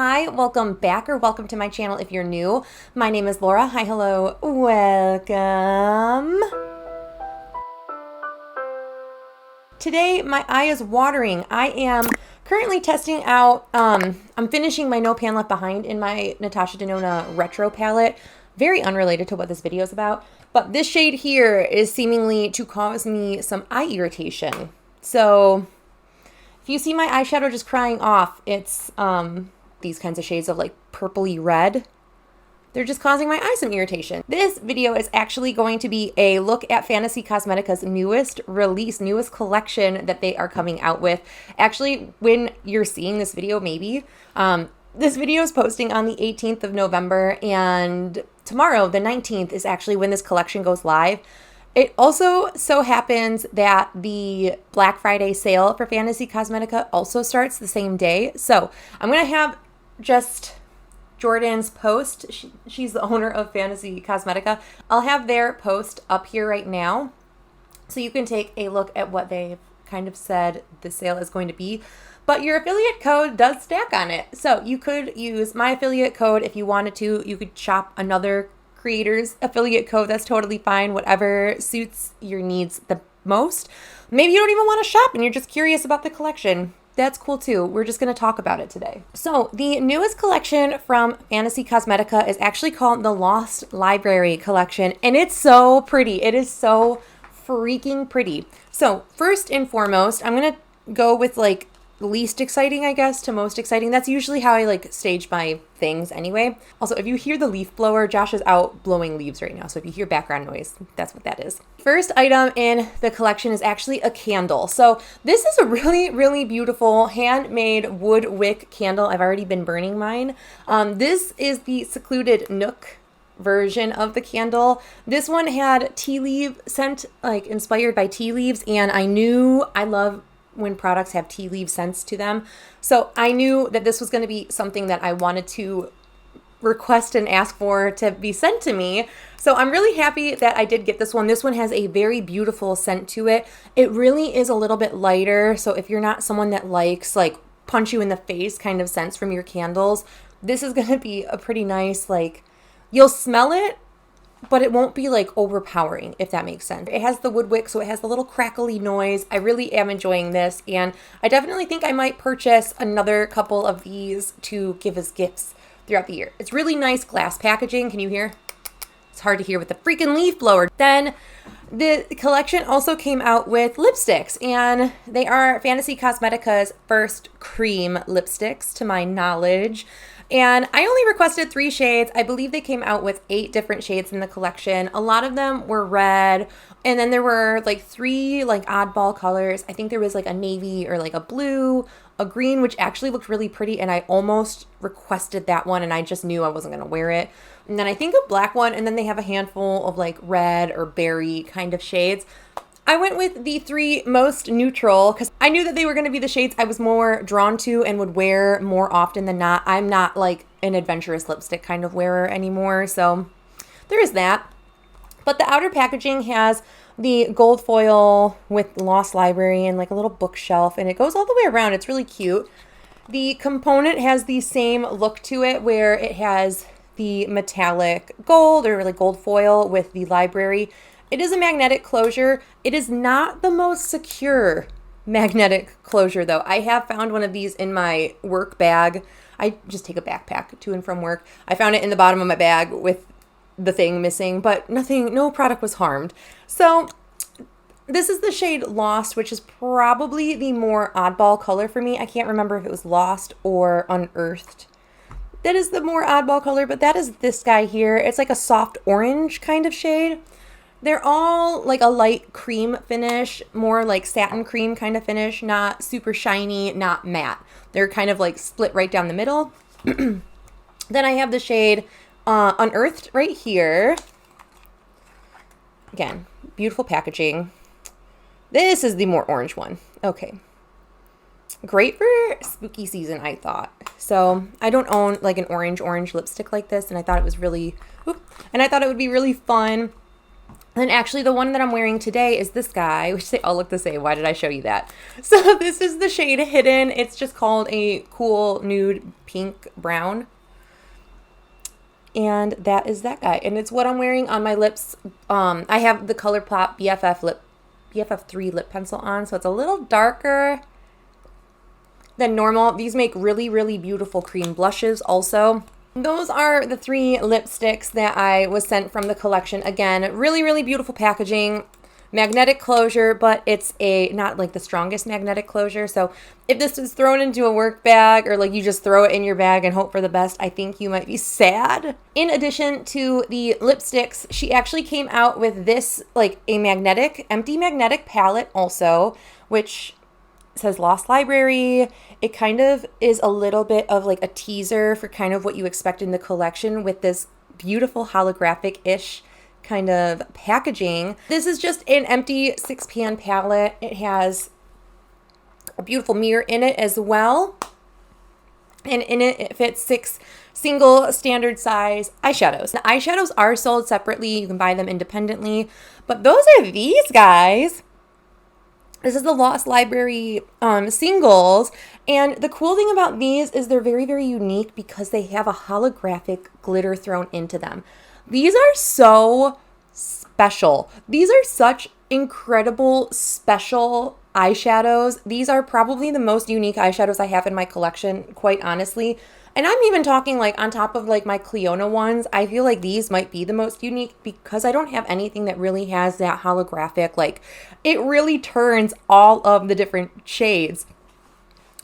Hi, welcome back or welcome to my channel if you're new. My name is Laura. Hi, hello, welcome. Today, my eye is watering. I am currently testing out, I'm finishing my No Pan Left Behind in my Natasha Denona Retro palette. Very unrelated to what this video is about, but this shade here is seemingly to cause me some eye irritation. So if you see my eyeshadow just crying off, it's these kinds of shades of like purpley red. They're just causing my eye some irritation. This video is actually going to be a look at Fantasy Cosmetica's newest release, newest collection that they are coming out with. Actually, when you're seeing this video, maybe, this video is posting on the 18th of November, and tomorrow, the 19th, is actually when this collection goes live. It also so happens that the Black Friday sale for Fantasy Cosmetica also starts the same day. So I'm going to have just Jordan's post. She's the owner of Fantasy Cosmetica. I'll have their post up here right now, so you can take a look at what they've kind of said the sale is going to be. But your affiliate code does stack on it. So you could use my affiliate code if you wanted to. You could shop another creator's affiliate code. That's totally fine. Whatever suits your needs the most. Maybe you don't even want to shop and you're just curious about the collection. That's cool too. We're just going to talk about it today. So the newest collection from Fantasy Cosmetica is actually called the Lost Library collection, and it's so pretty. It is so freaking pretty. So first and foremost, I'm going to go with like least exciting, I guess, to most exciting. That's usually how I like stage my things anyway. Also, if you hear the leaf blower, Josh is out blowing leaves right now. So if you hear background noise, that's what that is. First item in the collection is actually a candle. So this is a really, really beautiful handmade wood wick candle. I've already been burning mine. This is the Secluded Nook version of the candle. This one had tea leaf scent, like inspired by tea leaves. And I love when products have tea leaf scents to them. So I knew that this was going to be something that I wanted to request and ask for to be sent to me. So I'm really happy that I did get this one. This one has a very beautiful scent to it. It really is a little bit lighter. So if you're not someone that likes like punch you in the face kind of scents from your candles, this is going to be a pretty nice, like, you'll smell it, but it won't be like overpowering, if that makes sense. It has the wood wick, so it has the little crackly noise. I really am enjoying this, and I definitely think I might purchase another couple of these to give as gifts throughout the year. It's really nice glass packaging. Can you hear? It's hard to hear with the freaking leaf blower. Then the collection also came out with lipsticks, and they are Fantasy Cosmetica's first cream lipsticks, to my knowledge. And I only requested 3 shades. I believe they came out with 8 different shades in the collection. A lot of them were red. And then there were like 3 like oddball colors. I think there was like a navy or like a blue, a green, which actually looked really pretty. And I almost requested that one, and I just knew I wasn't going to wear it. And then I think a black one. And then they have a handful of like red or berry kind of shades. I went with the 3 most neutral because I knew that they were going to be the shades I was more drawn to and would wear more often than not. I'm not like an adventurous lipstick kind of wearer anymore, so there is that. But the outer packaging has the gold foil with Lost Library and like a little bookshelf, and it goes all the way around. It's really cute. The component has the same look to it where it has the metallic gold or like gold foil with the library. It is a magnetic closure. It is not the most secure magnetic closure though. I have found one of these in my work bag. I just take a backpack to and from work. I found it in the bottom of my bag with the thing missing, but no product was harmed. So this is the shade Lost, which is probably the more oddball color for me. I can't remember if it was Lost or Unearthed. That is the more oddball color, but that is this guy here. It's like a soft orange kind of shade. They're all like a light cream finish, more like satin cream kind of finish, not super shiny, not matte. They're kind of like split right down the middle. Then I have the shade Unearthed right here. Again, beautiful packaging. This is the more orange one. Okay. Great for spooky season, I thought. So I don't own like an orange lipstick like this, and I thought it was really, and I thought it would be really fun And actually the one that I'm wearing today is this guy, which they all look the same. Why did I show you that? So this is the shade Hidden. It's just called a cool nude pink brown. And that is that guy. And it's what I'm wearing on my lips. I have the Colourpop BFF3 lip pencil on. So it's a little darker than normal. These make really, really beautiful cream blushes also. Those are the 3 lipsticks that I was sent from the collection. Again, really, really beautiful packaging. Magnetic closure, but it's not like the strongest magnetic closure. So if this was thrown into a work bag or like you just throw it in your bag and hope for the best, I think you might be sad. In addition to the lipsticks, she actually came out with this like a empty magnetic palette also, which says Lost Library. It kind of is a little bit of like a teaser for kind of what you expect in the collection with this beautiful holographic-ish kind of packaging. This is just an empty 6-pan palette. It has a beautiful mirror in it as well. And in it fits 6 single standard size eyeshadows. The eyeshadows are sold separately. You can buy them independently. But those are these guys. This is the Lost Library singles. And the cool thing about these is they're very, very unique because they have a holographic glitter thrown into them. These are so special. These are such incredible special eyeshadows. These are probably the most unique eyeshadows I have in my collection, quite honestly. And I'm even talking like on top of like my Clionadh ones, I feel like these might be the most unique because I don't have anything that really has that holographic, like it really turns all of the different shades.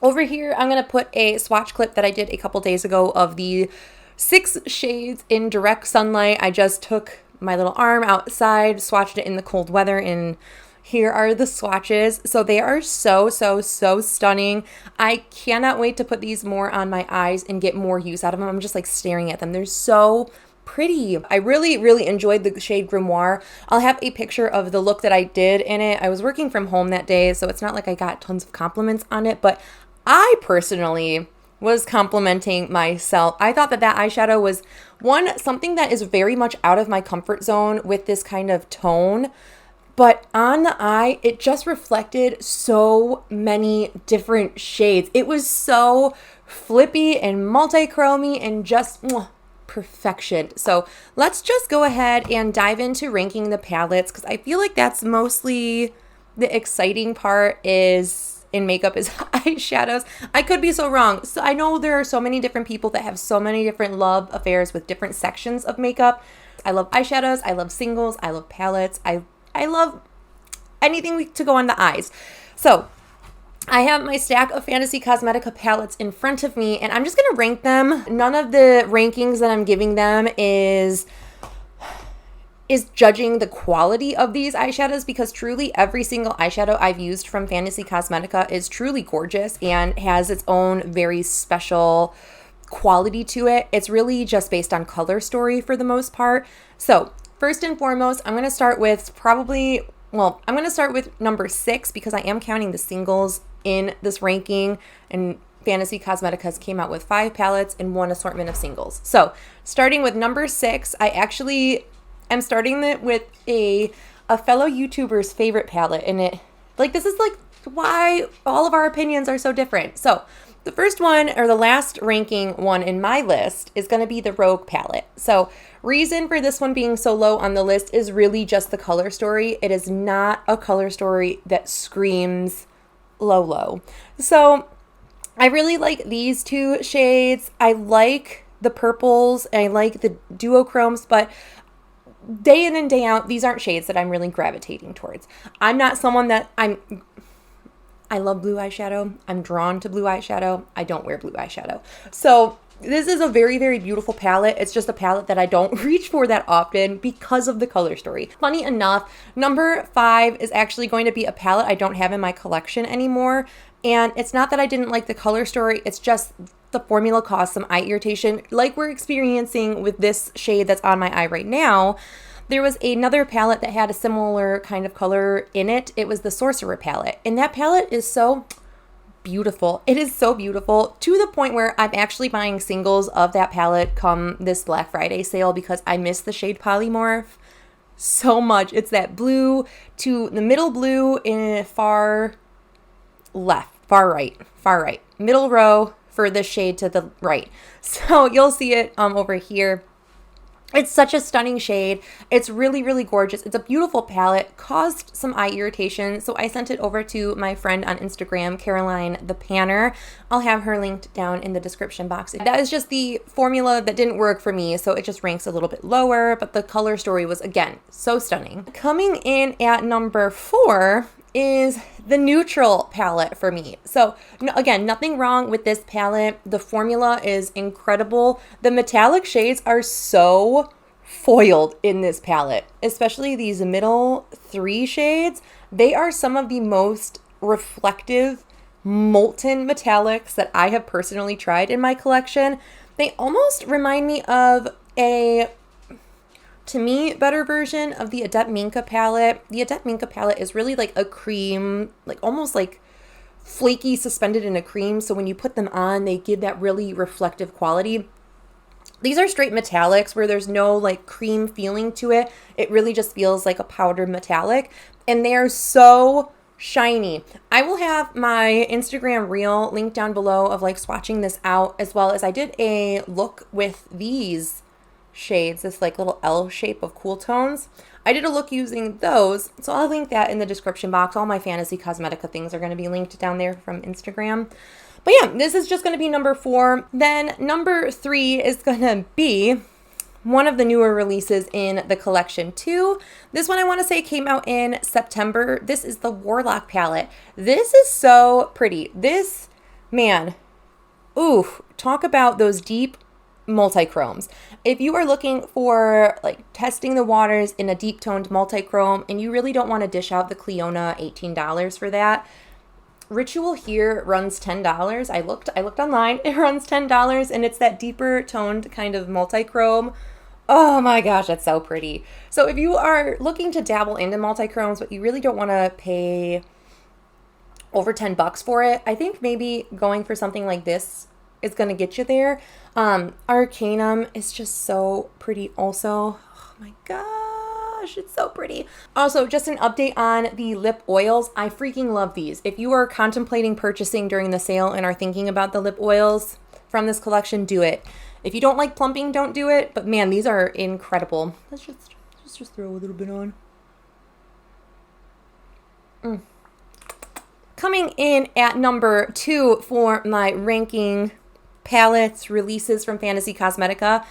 Over here, I'm going to put a swatch clip that I did a couple days ago of the 6 shades in direct sunlight. I just took my little arm outside, swatched it in the cold weather, and here are the swatches. So they are so, so, so stunning. I cannot wait to put these more on my eyes and get more use out of them. I'm just like staring at them. They're so pretty. I really, really enjoyed the shade Grimoire. I'll have a picture of the look that I did in it. I was working from home that day, so it's not like I got tons of compliments on it, but I personally was complimenting myself. I thought that eyeshadow was something that is very much out of my comfort zone with this kind of tone, but on the eye, it just reflected so many different shades. It was so flippy and multi-chromy and just perfection. So let's just go ahead and dive into ranking the palettes because I feel like that's mostly the exciting part in makeup is eyeshadows. I could be so wrong. So I know there are so many different people that have so many different love affairs with different sections of makeup. I love eyeshadows. I love singles. I love palettes. I love anything to go on the eyes. So I have my stack of Fantasy Cosmetica palettes in front of me, and I'm just going to rank them. None of the rankings that I'm giving them is judging the quality of these eyeshadows because truly every single eyeshadow I've used from Fantasy Cosmetica is truly gorgeous and has its own very special quality to it. It's really just based on color story for the most part. So first and foremost, I'm going to start with number 6 because I am counting the singles in this ranking, and Fantasy Cosmetica came out with 5 palettes and 1 assortment of singles. So starting with number 6, I'm starting it with a fellow YouTuber's favorite palette, and this is why all of our opinions are so different. So the first one, or the last ranking one in my list, is going to be the Rogue palette. So reason for this one being so low on the list is really just the color story. It is not a color story that screams low. So I really like these 2 shades. I like the purples and I like the duochromes, but day in and day out, these aren't shades that I'm really gravitating towards. I'm not someone that I love blue eyeshadow. I'm drawn to blue eyeshadow. I don't wear blue eyeshadow. So this is a very, very beautiful palette. It's just a palette that I don't reach for that often because of the color story. Funny enough, number 5 is actually going to be a palette I don't have in my collection anymore. And it's not that I didn't like the color story. It's just the formula caused some eye irritation like we're experiencing with this shade that's on my eye right now. There was another palette that had a similar kind of color in it. It was the Sorcerer palette. And that palette is so beautiful. It is so beautiful to the point where I'm actually buying singles of that palette come this Black Friday sale because I miss the shade Polymorph so much. It's that blue to the middle blue in far right, middle row for this shade to the right. So you'll see it over here. It's such a stunning shade. It's really, really gorgeous. It's a beautiful palette. Caused some eye irritation, so I sent it over to my friend on Instagram, Caroline the Panner. I'll have her linked down in the description box. That is just the formula that didn't work for me, so it just ranks a little bit lower, but the color story was, again, so stunning. Coming in at number 4 is the neutral palette for me. So again, nothing wrong with this palette. The formula is incredible. The metallic shades are so foiled in this palette, especially these middle 3 shades. They are some of the most reflective molten metallics that I have personally tried in my collection. They almost remind me of a, to me, better version of the 𝙍𝙬𝙘𝙚 palette. The 𝙍𝙬𝙘𝙚 palette is really like a cream, like almost like flaky suspended in a cream. So when you put them on, they give that really reflective quality. These are straight metallics where there's no like cream feeling to it. It really just feels like a powdered metallic, and they are so shiny. I will have my Instagram reel linked down below of like swatching this out, as well as I did a look with these shades, this like little L shape of cool tones. I did a look using those, so I'll link that in the description box. All my Fantasy Cosmetica things are going to be linked down there from Instagram. But yeah, this is just going to be number 4. Then number 3 is going to be one of the newer releases in the collection too. This one I want to say came out in September. This is the Warlock palette. This is so pretty. This, man, ooh, talk about those deep multi-chromes. If you are looking for like testing the waters in a deep toned multi-chrome and you really don't want to dish out the Clionadh $18 for that, Ritual here runs $10. I looked online. It runs $10 and it's that deeper toned kind of multi-chrome. Oh my gosh, that's so pretty. So if you are looking to dabble into multi-chromes but you really don't want to pay over $10 for it, I think maybe going for something like this is going to get you there. Arcanum is just so pretty also. Oh my gosh, it's so pretty. Also, just an update on the lip oils. I freaking love these. If you are contemplating purchasing during the sale and are thinking about the lip oils from this collection, do it. If you don't like plumping, don't do it. But man, these are incredible. Let's just throw a little bit on. Coming in at number 2 for my ranking palettes releases from Fantasy Cosmetica,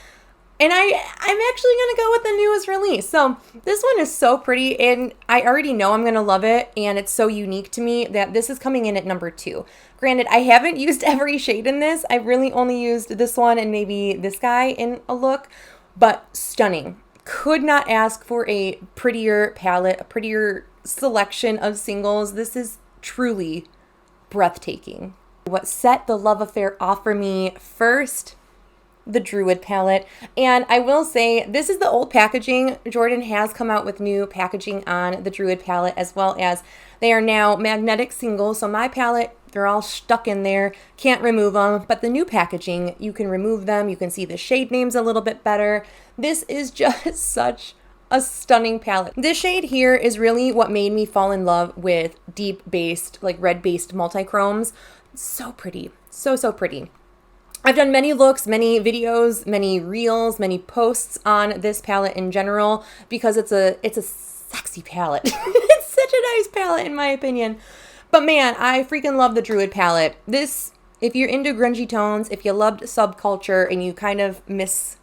and I'm actually gonna go with the newest release. So this one is so pretty and I already know I'm gonna love it, and it's so unique to me that this is coming in at number 2. Granted, I haven't used every shade in this. I've really only used this one and maybe this guy in a look, but stunning. Could not ask for a prettier palette, a prettier selection of singles. This is truly breathtaking. What set the love affair off for me first, the Druid palette. And I will say, this is the old packaging. Jordan has come out with new packaging on the Druid palette, as well as they are now magnetic singles. So my palette, they're all stuck in there, can't remove them. But the new packaging, you can remove them. You can see the shade names a little bit better. This is just such a stunning palette. This shade here is really what made me fall in love with deep based, like red based multi-chromes. So pretty, so pretty. I've done many looks, many videos, many reels, many posts on this palette in general because it's a sexy palette. It's such a nice palette in my opinion. But man, I freaking love the Druid palette. This, if you're into grungy tones, if you loved subculture and you kind of miss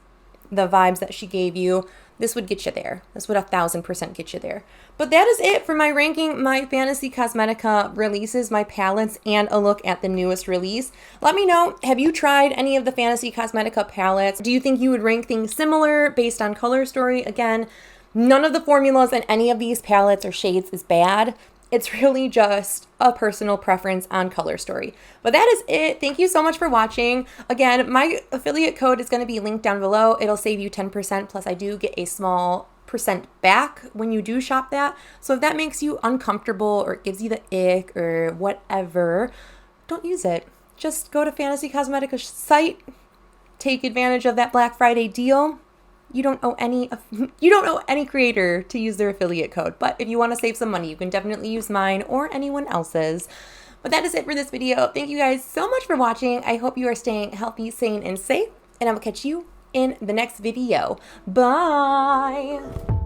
the vibes that she gave you, this would get you there. This would 1000% get you there. But that is it for my ranking, my Fantasy Cosmetica releases, my palettes, and a look at the newest release. Let me know, have you tried any of the Fantasy Cosmetica palettes? Do you think you would rank things similar based on color story? Again, none of the formulas in any of these palettes or shades is bad. It's really just a personal preference on color story. But that is it. Thank you so much for watching. Again, my affiliate code is going to be linked down below. It'll save you 10%, plus I do get a small percent back when you do shop that. So if that makes you uncomfortable or it gives you the ick or whatever, don't use it. Just go to Fantasy Cosmetica's site, take advantage of that Black Friday deal, you don't owe any creator to use their affiliate code. But if you want to save some money, you can definitely use mine or anyone else's. But that is it for this video. Thank you guys so much for watching. I hope you are staying healthy, sane, and safe, and I will catch you in the next video. Bye.